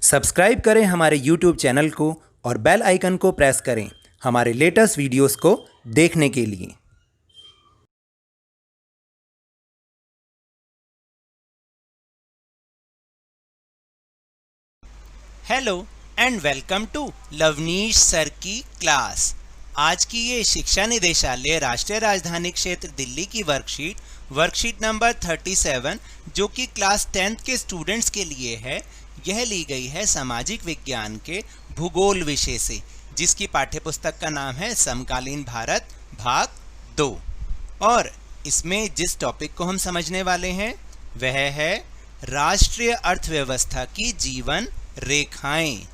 Subscribe करें हमारे YouTube channel को और बेल आइकन को प्रेस करें हमारे लेटेस्ट वीडियोस को देखने के लिए। Hello and welcome to Lavneesh sir की क्लास। आज की ये शिक्षा निदेशालय राष्ट्रीय राजधानी क्षेत्र दिल्ली की वर्कशीट नंबर 37 जो कि क्लास 10th के स्टूडेंट्स के लिए है, यह ली गई है सामाजिक विज्ञान के भूगोल विषय से, जिसकी पाठ्यपुस्तक का नाम है समकालीन भारत भाग 2। और इसमें जिस टॉपिक को हम समझने वाले हैं वह है राष्ट्रीय अर्थव्यवस्था की जीवन रेखाएं।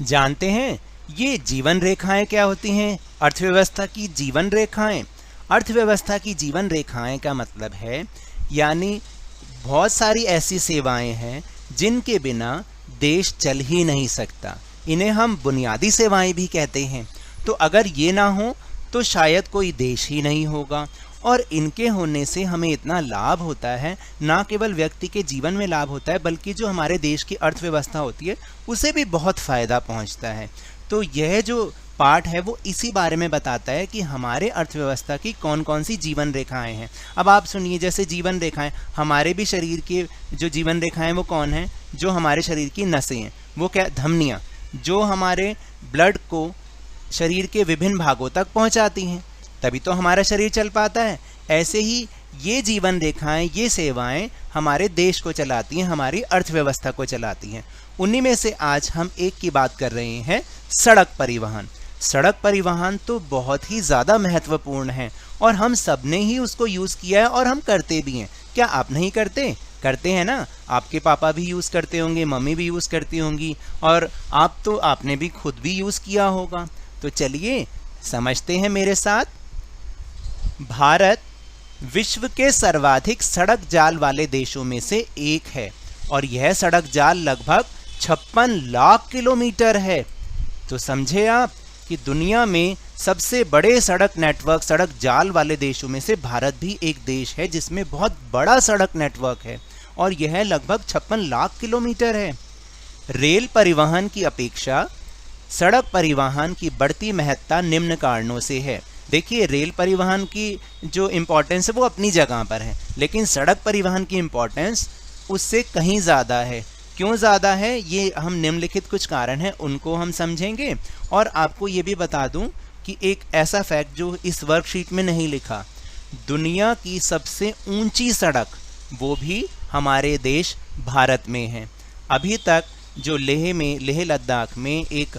जानते हैं ये जीवन रेखाएं क्या होती हैं? अर्थव्यवस्था की जीवन रेखाएं। अर्थव्यवस्था की जीवन रेखाएं का मतलब है यानी बहुत सारी ऐसी सेवाएं हैं जिनके बिना देश चल ही नहीं सकता। इन्हें हम बुनियादी सेवाएं भी कहते हैं। तो अगर ये ना हो तो शायद कोई देश ही नहीं होगा। और इनके होने से हमें इतना लाभ होता है, ना केवल व्यक्ति के जीवन में लाभ होता है बल्कि जो हमारे देश की अर्थव्यवस्था होती है उसे भी बहुत फ़ायदा पहुंचता है। तो यह जो पार्ट है वो इसी बारे में बताता है कि हमारे अर्थव्यवस्था की कौन कौन सी जीवन रेखाएं हैं। अब आप सुनिए, जैसे जीवन रेखाएं, हमारे भी शरीर की जो जीवन रेखाएं वो कौन है? जो हमारे शरीर की नसें हैं, वो क्या? धमनियाँ, जो हमारे ब्लड को शरीर के विभिन्न भागों तक पहुँचाती हैं, तभी तो हमारा शरीर चल पाता है। ऐसे ही ये जीवन रेखाएं, ये सेवाएं हमारे देश को चलाती हैं, हमारी अर्थव्यवस्था को चलाती हैं। उन्हीं में से आज हम एक की बात कर रहे हैं, सड़क परिवहन। सड़क परिवहन तो बहुत ही ज़्यादा महत्वपूर्ण है और हम सब ने ही उसको यूज़ किया है और हम करते भी हैं। क्या आप नहीं करते? करते हैं ना। आपके पापा भी यूज़ करते होंगे, मम्मी भी यूज़ करती होंगी और आपने भी खुद भी यूज़ किया होगा। तो चलिए समझते हैं मेरे साथ। भारत विश्व के सर्वाधिक सड़क जाल वाले देशों में से एक है और यह सड़क जाल लगभग 56 लाख किलोमीटर है। तो समझे आप कि दुनिया में सबसे बड़े सड़क नेटवर्क, सड़क जाल वाले देशों में से भारत भी एक देश है जिसमें बहुत बड़ा सड़क नेटवर्क है और यह लगभग 56 लाख किलोमीटर है। रेल परिवहन की अपेक्षा सड़क परिवहन की बढ़ती महत्ता निम्न कारणों से है। देखिए, रेल परिवहन की जो इम्पोर्टेंस है वो अपनी जगह पर है, लेकिन सड़क परिवहन की इम्पोर्टेंस उससे कहीं ज़्यादा है। क्यों ज़्यादा है? ये हम निम्नलिखित कुछ कारण हैं उनको हम समझेंगे। और आपको ये भी बता दूं कि एक ऐसा फैक्ट जो इस वर्कशीट में नहीं लिखा, दुनिया की सबसे ऊंची सड़क वो भी हमारे देश भारत में है। अभी तक जो लेह लद्दाख में एक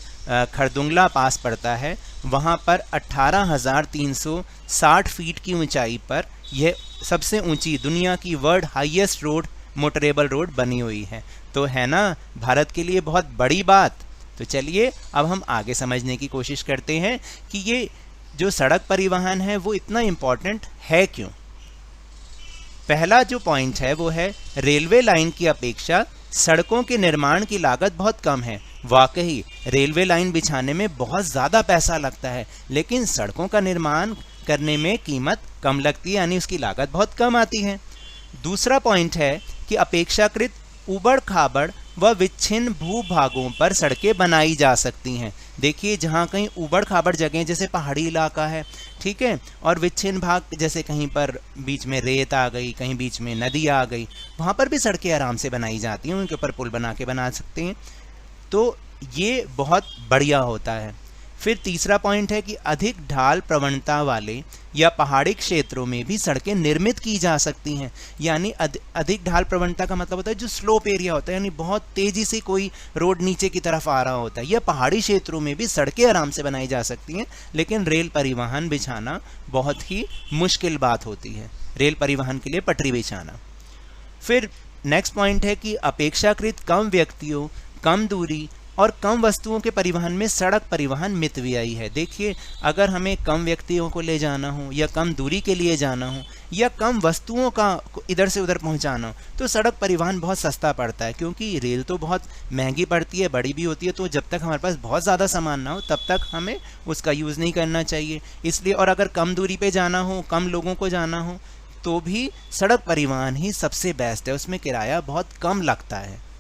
खरदुंगला पास पड़ता है, वहाँ पर 18,360 फीट की ऊंचाई पर यह सबसे ऊंची दुनिया की world highest road, motorable road बनी हुई है। तो है ना भारत के लिए बहुत बड़ी बात। तो चलिए अब हम आगे समझने की कोशिश करते हैं कि ये जो सड़क परिवहन है वो इतना इम्पोर्टेंट है क्यों। पहला जो पॉइंट है वो है रेलवे लाइन की अपेक्षा सड़कों के निर्माण की लागत बहुत कम है। वाकई रेलवे लाइन बिछाने में बहुत ज़्यादा पैसा लगता है, लेकिन सड़कों का निर्माण करने में कीमत कम लगती है, यानी उसकी लागत बहुत कम आती है। दूसरा पॉइंट है कि अपेक्षाकृत उबड़ खाबड़ व विच्छिन्न भूभागों पर सड़कें बनाई जा सकती हैं। देखिए, जहाँ कहीं उबड़ खाबड़ जगह जैसे पहाड़ी इलाका है, ठीक है, और विच्छिन्न भाग जैसे कहीं पर बीच में रेत आ गई, कहीं बीच में नदी आ गई, वहाँ पर भी सड़कें आराम से बनाई जाती हैं, उनके ऊपर पुल बना सकते हैं। तो ये बहुत बढ़िया होता है। फिर तीसरा पॉइंट है कि अधिक ढाल प्रवणता वाले या पहाड़ी क्षेत्रों में भी सड़कें निर्मित की जा सकती हैं। यानी अधिक ढाल प्रवणता का मतलब होता है जो स्लोप एरिया होता है, यानी बहुत तेज़ी से कोई रोड नीचे की तरफ आ रहा होता है, या पहाड़ी क्षेत्रों में भी सड़कें आराम से बनाई जा सकती हैं, लेकिन रेल परिवहन बिछाना बहुत ही मुश्किल बात होती है, रेल परिवहन के लिए पटरी बिछाना। फिर नेक्स्ट पॉइंट है कि अपेक्षाकृत कम व्यक्तियों, कम दूरी और कम वस्तुओं के परिवहन में सड़क परिवहन मितव्ययी है। देखिए, अगर हमें कम व्यक्तियों को ले जाना हो या कम दूरी के लिए जाना हो या कम वस्तुओं का इधर से उधर पहुंचाना हो तो सड़क परिवहन बहुत सस्ता पड़ता है, क्योंकि रेल तो बहुत महंगी पड़ती है, बड़ी भी होती है। तो जब तक हमारे पास बहुत ज़्यादा सामान ना हो तब तक हमें उसका यूज़ नहीं करना चाहिए, इसलिए। और अगर कम दूरी पर जाना हो, कम लोगों को जाना हो, तो भी सड़क परिवहन ही सबसे बेस्ट है, उसमें किराया बहुत कम लगता है।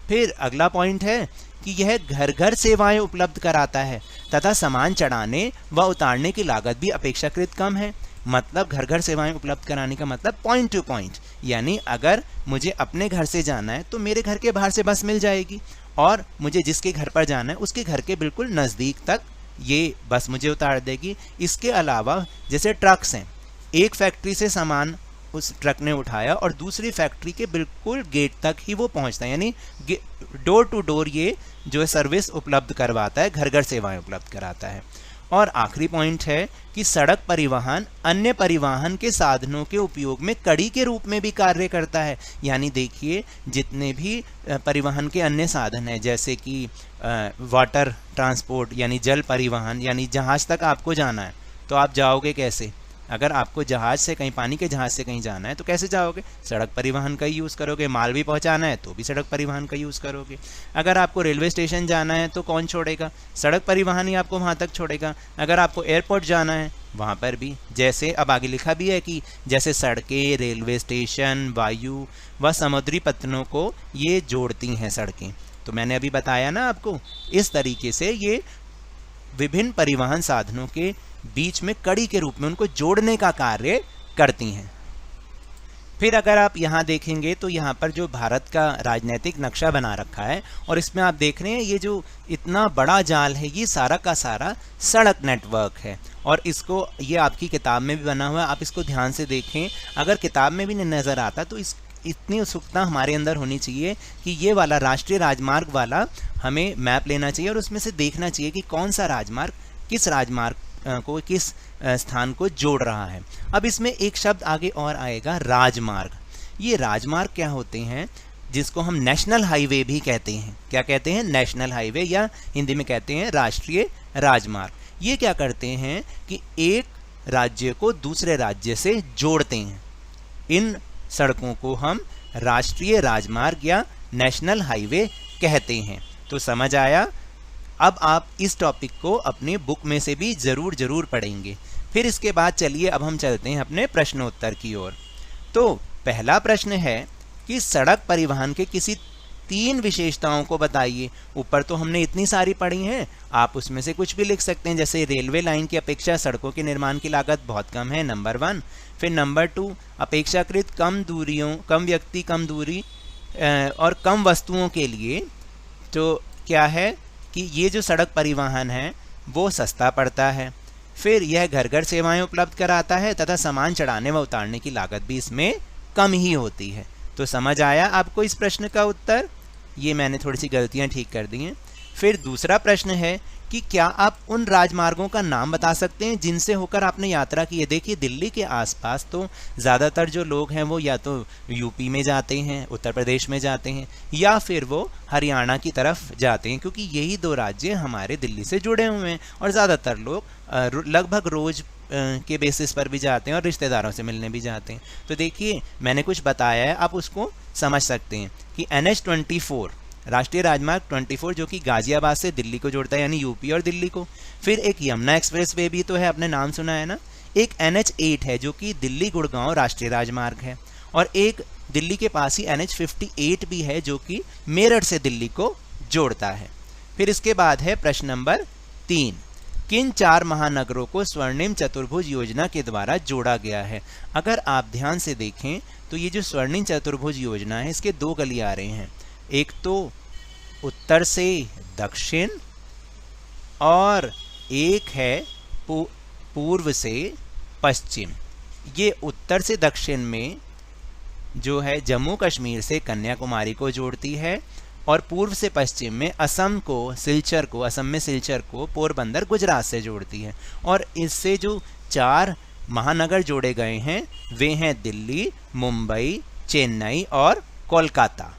फिर अगला पॉइंट है कि यह घर घर सेवाएं उपलब्ध कराता है तथा सामान चढ़ाने व उतारने की लागत भी अपेक्षाकृत कम है। मतलब घर घर सेवाएं उपलब्ध कराने का मतलब पॉइंट टू पॉइंट, यानी अगर मुझे अपने घर से जाना है तो मेरे घर के बाहर से बस मिल जाएगी और मुझे जिसके घर पर जाना है उसके घर के बिल्कुल नज़दीक तक ये बस मुझे उतार देगी। इसके अलावा जैसे ट्रक्स हैं, एक फैक्ट्री से सामान उस ट्रक ने उठाया और दूसरी फैक्ट्री के बिल्कुल गेट तक ही वो पहुंचता है, यानी डोर टू डोर ये जो है सर्विस उपलब्ध करवाता है, घर घर सेवाएं उपलब्ध कराता है। और आखिरी पॉइंट है कि सड़क परिवहन अन्य परिवहन के साधनों के उपयोग में कड़ी के रूप में भी कार्य करता है। यानी देखिए जितने भी परिवहन के अन्य साधन हैं, जैसे कि वाटर ट्रांसपोर्ट यानी जल परिवहन, यानी जहाज़ तक आपको जाना है तो आप जाओगे कैसे? अगर आपको जहाज़ से कहीं, पानी के जहाज़ से कहीं जाना है तो कैसे जाओगे? सड़क परिवहन का यूज़ करोगे। माल भी पहुंचाना है तो भी सड़क परिवहन का यूज़ करोगे। अगर आपको रेलवे स्टेशन जाना है तो कौन छोड़ेगा? सड़क परिवहन ही आपको वहां तक छोड़ेगा। अगर आपको एयरपोर्ट जाना है वहां पर भी, जैसे अब आगे लिखा भी है कि जैसे सड़कें, रेलवे स्टेशन, वायु व समुद्री पत्तनों को ये जोड़ती हैं सड़कें। तो मैंने अभी बताया ना आपको, इस तरीके से ये विभिन्न परिवहन साधनों के बीच में कड़ी के रूप में उनको जोड़ने का कार्य करती हैं। फिर अगर आप यहाँ देखेंगे तो यहाँ पर जो भारत का राजनीतिक नक्शा बना रखा है और इसमें आप देख रहे हैं ये जो इतना बड़ा जाल है ये सारा का सारा सड़क नेटवर्क है। और इसको ये आपकी किताब में भी बना हुआ है, आप इसको ध्यान से देखें। अगर किताब में भी नहीं नज़र आता तो इतनी उत्सुकता हमारे अंदर होनी चाहिए कि ये वाला राष्ट्रीय राजमार्ग वाला हमें मैप लेना चाहिए और उसमें से देखना चाहिए कि कौन सा राजमार्ग किस राजमार्ग को, किस स्थान को जोड़ रहा है। अब इसमें एक शब्द आगे और आएगा, राजमार्ग। ये राजमार्ग क्या होते हैं? जिसको हम नेशनल हाईवे भी कहते हैं। क्या कहते हैं? नेशनल हाईवे, या हिंदी में कहते हैं राष्ट्रीय राजमार्ग। ये क्या करते हैं कि एक राज्य को दूसरे राज्य से जोड़ते हैं। इन सड़कों को हम राष्ट्रीय राजमार्ग या नेशनल हाईवे कहते हैं। तो समझ आया? अब आप इस टॉपिक को अपने बुक में से भी ज़रूर पढ़ेंगे। फिर इसके बाद चलिए अब हम चलते हैं अपने प्रश्नोत्तर की ओर। तो पहला प्रश्न है कि सड़क परिवहन के किसी 3 विशेषताओं को बताइए। ऊपर तो हमने इतनी सारी पढ़ी हैं, आप उसमें से कुछ भी लिख सकते हैं। जैसे रेलवे लाइन की अपेक्षा सड़कों के निर्माण की लागत बहुत कम है, नंबर 1। फिर नंबर 2, अपेक्षाकृत कम दूरियों, कम व्यक्ति, कम दूरी और कम वस्तुओं के लिए तो क्या है कि ये जो सड़क परिवहन है वो सस्ता पड़ता है। फिर यह घर घर सेवाएं उपलब्ध कराता है तथा सामान चढ़ाने व उतारने की लागत भी इसमें कम ही होती है। तो समझ आया आपको इस प्रश्न का उत्तर? ये मैंने थोड़ी सी गलतियां ठीक कर दी हैं। फिर दूसरा प्रश्न है कि क्या आप उन राजमार्गों का नाम बता सकते हैं जिनसे होकर आपने यात्रा की है? देखिए दिल्ली के आसपास तो ज़्यादातर जो लोग हैं वो या तो यूपी में जाते हैं, उत्तर प्रदेश में जाते हैं, या फिर वो हरियाणा की तरफ जाते हैं, क्योंकि यही 2 राज्य हमारे दिल्ली से जुड़े हुए हैं। और ज़्यादातर लोग लगभग रोज़ के बेसिस पर भी जाते हैं और रिश्तेदारों से मिलने भी जाते हैं। तो देखिए मैंने कुछ बताया है, आप उसको समझ सकते हैं कि NH-24 राष्ट्रीय राजमार्ग 24 जो कि गाजियाबाद से दिल्ली को जोड़ता है, यानी यूपी और दिल्ली को। फिर एक यमुना एक्सप्रेस वे भी तो है, आपने नाम सुना है ना। एक NH-8 है जो कि दिल्ली गुड़गांव राष्ट्रीय राजमार्ग है। और एक दिल्ली के पास ही NH-58 भी है जो कि मेरठ से दिल्ली को जोड़ता है। फिर इसके बाद है प्रश्न नंबर 3, किन 4 महानगरों को स्वर्णिम चतुर्भुज योजना के द्वारा जोड़ा गया है? अगर आप ध्यान से देखें तो ये जो स्वर्णिम चतुर्भुज योजना है इसके 2 गली आ रहे हैं। एक तो उत्तर से दक्षिण और एक है पूर्व से पश्चिम। ये उत्तर से दक्षिण में जो है जम्मू कश्मीर से कन्याकुमारी को जोड़ती है और पूर्व से पश्चिम में असम में सिलचर को पोरबंदर गुजरात से जोड़ती है। और इससे जो 4 महानगर जोड़े गए हैं वे हैं दिल्ली, मुंबई, चेन्नई और कोलकाता।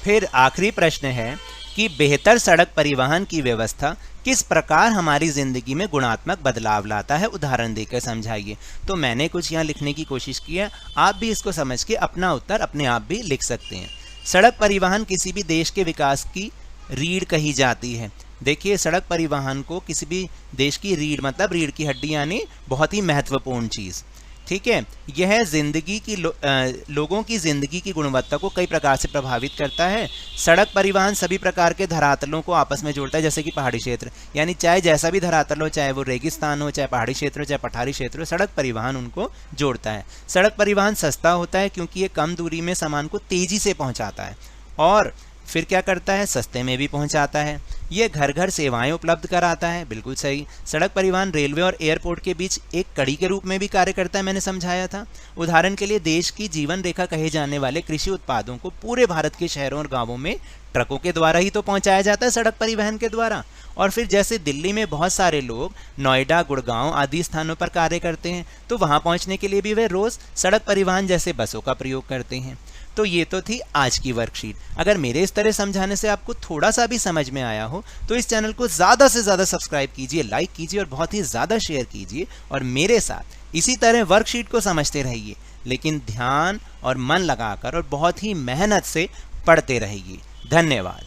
फिर आखिरी प्रश्न है कि बेहतर सड़क परिवहन की व्यवस्था किस प्रकार हमारी जिंदगी में गुणात्मक बदलाव लाता है? उदाहरण देकर समझाइए। तो मैंने कुछ यहाँ लिखने की कोशिश की है, आप भी इसको समझ के अपना उत्तर अपने आप भी लिख सकते हैं। सड़क परिवहन किसी भी देश के विकास की रीढ़ कही जाती है। देखिए सड़क परिवहन को किसी भी देश की रीढ़, मतलब रीढ़ की हड्डी, यानी बहुत ही महत्वपूर्ण चीज़। ठीक है। यह जिंदगी की लोगों की जिंदगी की गुणवत्ता को कई प्रकार से प्रभावित करता है। सड़क परिवहन सभी प्रकार के धरातलों को आपस में जोड़ता है, जैसे कि पहाड़ी क्षेत्र, यानी चाहे जैसा भी धरातल हो, चाहे वो रेगिस्तान हो, चाहे पहाड़ी क्षेत्र हो, चाहे पठारी क्षेत्र हो, सड़क परिवहन उनको जोड़ता है। सड़क परिवहन सस्ता होता है क्योंकि ये कम दूरी में सामान को तेजी से पहुंचाता है और फिर क्या करता है, सस्ते में भी पहुंचाता है। ये घर घर सेवाएं उपलब्ध कराता है, बिल्कुल सही। सड़क परिवहन रेलवे और एयरपोर्ट के बीच एक कड़ी के रूप में भी कार्य करता है, मैंने समझाया था। उदाहरण के लिए देश की जीवन रेखा कहे जाने वाले कृषि उत्पादों को पूरे भारत के शहरों और गांवों में ट्रकों के द्वारा ही तो पहुंचाया जाता है, सड़क परिवहन के द्वारा। और फिर जैसे दिल्ली में बहुत सारे लोग नोएडा, गुड़गांव आदि स्थानों पर कार्य करते हैं, तो वहां पहुंचने के लिए भी वे रोज सड़क परिवहन जैसे बसों का प्रयोग करते हैं। तो ये तो थी आज की वर्कशीट। अगर मेरे इस तरह समझाने से आपको थोड़ा सा भी समझ में आया हो तो इस चैनल को ज़्यादा से ज़्यादा सब्सक्राइब कीजिए, लाइक कीजिए और बहुत ही ज़्यादा शेयर कीजिए और मेरे साथ इसी तरह वर्कशीट को समझते रहिए, लेकिन ध्यान और मन लगाकर और बहुत ही मेहनत से पढ़ते रहिए। धन्यवाद।